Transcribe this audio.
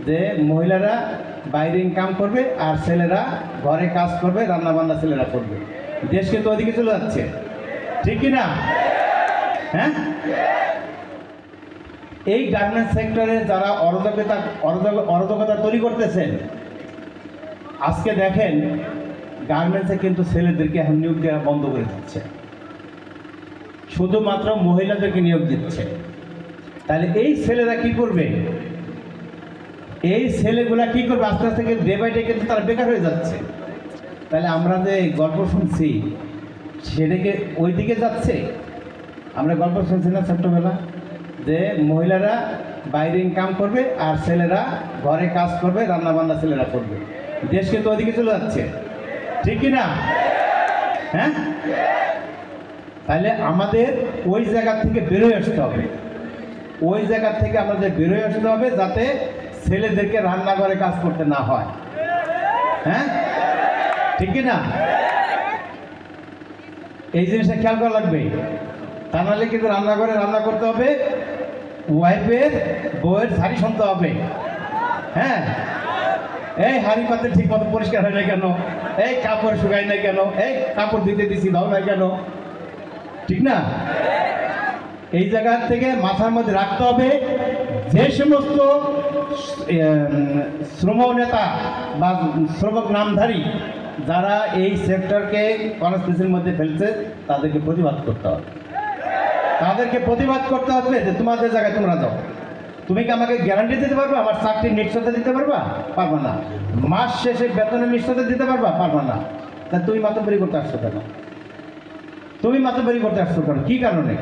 যে মহিলারা বাইরে ইনকাম করবে আর ছেলেরা ঘরে কাজ করবে, রান্না বান্না ছেলেরা করবে। দেশ কিন্তু ওদিকে চলে যাচ্ছে, ঠিক কি না? হ্যাঁ, এই গার্মেন্টস সেক্টরে যারা অরাজকতা তৈরি করতেছেন, আজকে দেখেন গার্মেন্টসে কিন্তু ছেলেদেরকে এখন নিয়োগ দেওয়া বন্ধ করে দিচ্ছে, শুধুমাত্র মহিলাদেরকে নিয়োগ দিচ্ছে। তাহলে এই ছেলেরা কি করবে? এই ছেলেগুলা কি করবে? আস্তে আস্তে ডে বাই ডে কিন্তু তারা বেকার হয়ে যাচ্ছে। তাহলে আমরা যে গল্প শুনছি সেটাকে ওই দিকে যাচ্ছে। আমরা গল্প শুনছি না ছোট্টবেলা, যে মহিলারা বাইরে ইনকাম করবে আর ছেলেরা ঘরে কাজ করবে, রান্না বান্না ছেলেরা করবে। দেশ কিন্তু ওদিকে চলে যাচ্ছে, ঠিক কি না? হ্যাঁ, তাহলে আমাদের ওই জায়গা থেকে বেরোয় আসতে হবে। ওই জায়গা থেকে আমাদের বেরোয় আসতে হবে যাতে ছেলেদেরকে রান্নাঘরে কাজ করতে না হয়। হ্যাঁ, ঠিক কি না? এই জিনিসটা খেয়াল করা লাগবে। তা নাহলে কিন্তু রান্নাঘরে রান্না করতে হবে, ওয়াইফের বউয়ের ঝাড়ি শুনতে হবে। হ্যাঁ, এই হাড়ি পাতে ঠিক মতো পরিষ্কার হয় না কেন, এই কাপড় শুকায় না কেন, এই কাপড় দিতে দিছি দাও না কেন, ঠিক না? এই জায়গা থেকে মাথার মধ্যে রাখতে হবে যে সমস্ত শ্রম নেতা বা শ্রমিক নামধারী যারা এই সেক্টরকে কনস্পিরেসির মধ্যে ফেলছে তাদেরকে প্রতিবাদ করতে হবে। তাদেরকে প্রতিবাদ করতে হবে যে তোমাদের জায়গায় তোমরা যাও। তুমি কি আমাকে গ্যারান্টি দিতে পারবা আমার চাকরির নিশ্চয়তা দিতে পারবা? পারবা না। মাস শেষে বেতনের নিশ্চয়তা দিতে পারবা? পারবা না। তা তুমি মাতব্বরি করতে আসছো কেন? তুমি মাতব্বরি করতে আসছো কেন? কি কারণে?